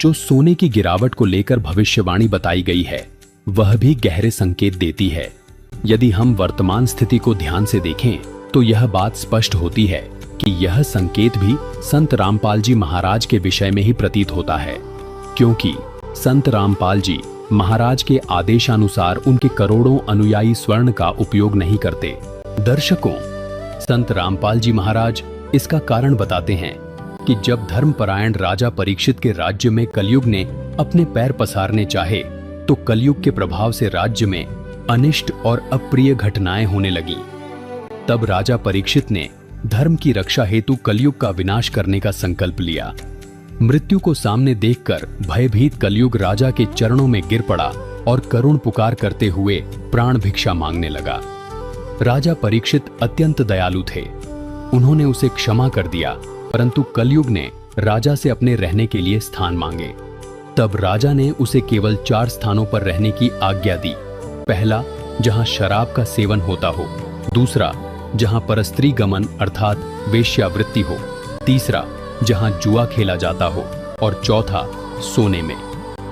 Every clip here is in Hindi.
जो सोने की गिरावट को लेकर भविष्यवाणी बताई गई है वह भी गहरे संकेत देती है। यदि हम वर्तमान स्थिति को ध्यान से देखें तो यह बात स्पष्ट होती है कि यह संकेत भी संत रामपाल जी महाराज के विषय में ही प्रतीत होता है, क्योंकि संत रामपाल जी महाराज के आदेशानुसार उनके करोड़ों अनुयायी स्वर्ण का उपयोग नहीं करते। दर्शकों, संत रामपाल जी महाराज इसका कारण बताते हैं कि जब धर्मपरायण राजा परीक्षित के राज्य में कलयुग ने अपने पैर पसारने चाहे तो कलयुग के प्रभाव से राज्य में अनिष्ट और अप्रिय घटनाएं होने लगीं। तब राजा परीक्षित ने धर्म की रक्षा हेतु कलयुग का विनाश करने का संकल्प लिया। मृत्यु को सामने देखकर भयभीत कलयुग राजा के चरणों में गिर पड़ा और करुण पुकार करते हुए प्राण भिक्षा मांगने लगा। राजा परीक्षित अत्यंत दयालु थे। उन्होंने उसे क्षमा कर दिया, परंतु कलयुग ने राजा से अपने रहने के लिए स्थान मांगे। तब राजा ने उसे केवल 4 स्थानों पर रहने की आज्ञा दी। पहला, जहां शराब का सेवन होता हो। दूसरा, जहां परस्त्री गमन अर्थात वेश्यावृत्ति हो। तीसरा, जहां जुआ खेला जाता हो। और चौथा, सोने में।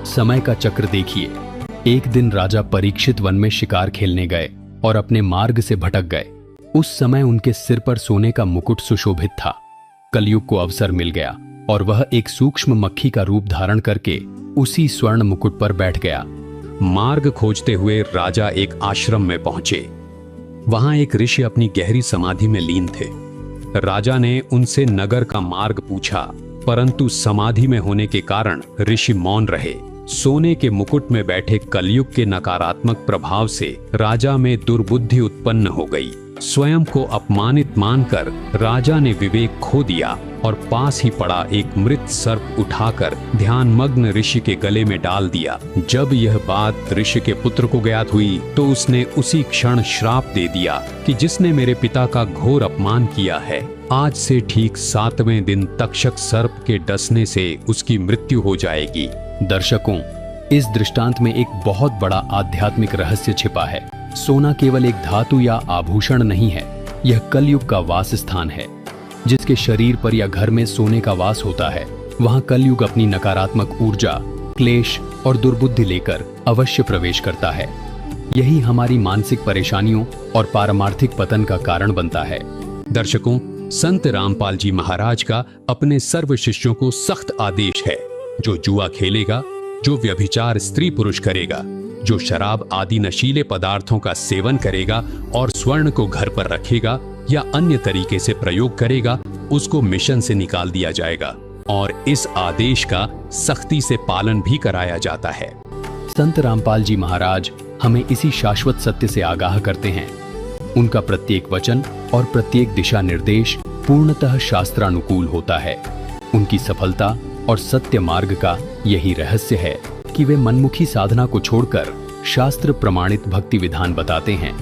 समय का चक्र देखिए। एक दिन राजा परीक्षित वन में शिकार खेलने गए और अपने मार्ग से भटक गए। उस समय उनके सिर पर सोने का मुकुट सुशोभित था। कलयुग को अवसर मिल गया और वह एक सूक्ष्म मक्खी का रूप धारण करके उसी स्वर्ण मुकुट पर बैठ गया। मार्ग खोजते हुए राजा एक आश्रम में पहुंचे। वहां एक ऋषि अपनी गहरी समाधि में लीन थे। राजा ने उनसे नगर का मार्ग पूछा, परंतु समाधि में होने के कारण ऋषि मौन रहे। सोने के मुकुट में बैठे कलयुग के नकारात्मक प्रभाव से राजा में दुर्बुद्धि उत्पन्न हो गई। स्वयं को अपमानित मानकर राजा ने विवेक खो दिया और पास ही पड़ा एक मृत सर्प उठाकर ध्यानमग्न ऋषि के गले में डाल दिया। जब यह बात ऋषि के पुत्र को ज्ञात हुई तो उसने उसी क्षण श्राप दे दिया कि जिसने मेरे पिता का घोर अपमान किया है, आज से ठीक 7वें दिन तक्षक सर्प के डसने से उसकी मृत्यु हो जाएगी। दर्शकों, इस दृष्टांत में एक बहुत बड़ा आध्यात्मिक रहस्य छिपा है। सोना केवल एक धातु या आभूषण नहीं है, यह कलयुग का वास स्थान है। जिसके शरीर पर या घर में सोने का वास होता है, वहां कलयुग अपनी नकारात्मक ऊर्जा, क्लेश और दुर्बुद्धि लेकर अवश्य प्रवेश करता है। यही हमारी मानसिक परेशानियों और पारमार्थिक पतन का कारण बनता है। दर्शकों, संत रामपाल जी महाराज का अपने सर्व शिष्यों को सख्त आदेश है, जो जुआ खेलेगा, जो व्यभिचार स्त्री पुरुष करेगा, जो शराब आदि नशीले पदार्थों का सेवन करेगा और स्वर्ण को घर पर रखेगा या अन्य तरीके से प्रयोग करेगा, उसको मिशन से निकाल दिया जाएगा और इस आदेश का सख्ती से पालन भी कराया जाता है। संत रामपाल जी महाराज हमें इसी शाश्वत सत्य से आगाह करते हैं। उनका प्रत्येक वचन और प्रत्येक दिशा निर्देश पूर्णतः शास्त्रानुकूल होता है। उनकी सफलता और सत्य मार्ग का यही रहस्य है कि वे मनमुखी साधना को छोड़कर शास्त्र प्रमाणित भक्ति विधान बताते हैं।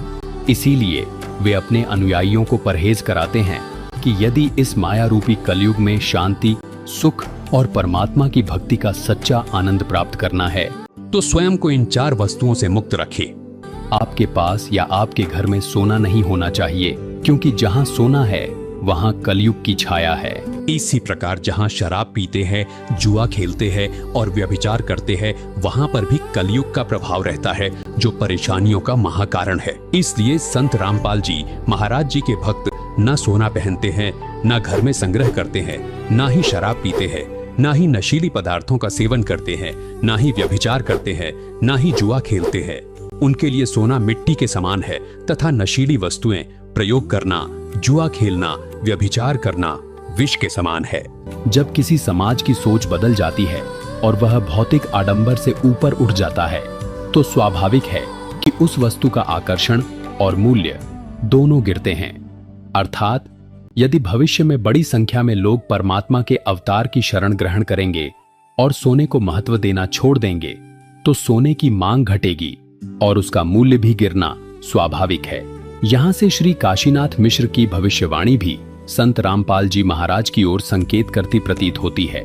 इसीलिए वे अपने अनुयायियों को परहेज कराते हैं कि यदि इस माया रूपी कलयुग में शांति, सुख और परमात्मा की भक्ति का सच्चा आनंद प्राप्त करना है तो स्वयं को इन 4 वस्तुओं से मुक्त रखें। आपके पास या आपके घर में सोना नहीं होना चाहिए, क्योंकि जहां सोना है वहां कलयुग की छाया है। इसी प्रकार जहां शराब पीते हैं, जुआ खेलते हैं और व्यभिचार करते हैं, वहां पर भी कलयुग का प्रभाव रहता है, जो परेशानियों का महाकारण है। इसलिए संत रामपाल जी महाराज जी के भक्त न सोना पहनते हैं, न घर में संग्रह करते हैं, न ही शराब पीते हैं, न ही नशीली पदार्थों का सेवन करते हैं, न ही व्यभिचार करते हैं, न ही जुआ खेलते हैं। उनके लिए सोना मिट्टी के समान है तथा नशीली वस्तुएं प्रयोग करना, जुआ खेलना, व्यभिचार करना विष के समान है। जब किसी समाज की सोच बदल जाती है और वह भौतिक आडंबर से ऊपर उठ जाता है, तो स्वाभाविक है कि उस वस्तु का आकर्षण और मूल्य दोनों गिरते हैं। अर्थात यदि भविष्य में बड़ी संख्या में लोग परमात्मा के अवतार की शरण ग्रहण करेंगे और सोने को महत्व देना छोड़ देंगे, तो सोने की मांग घटेगी और उसका मूल्य भी गिरना स्वाभाविक है। यहाँ से श्री काशीनाथ मिश्र की भविष्यवाणी भी संत रामपाल जी महाराज की ओर संकेत करती प्रतीत होती है।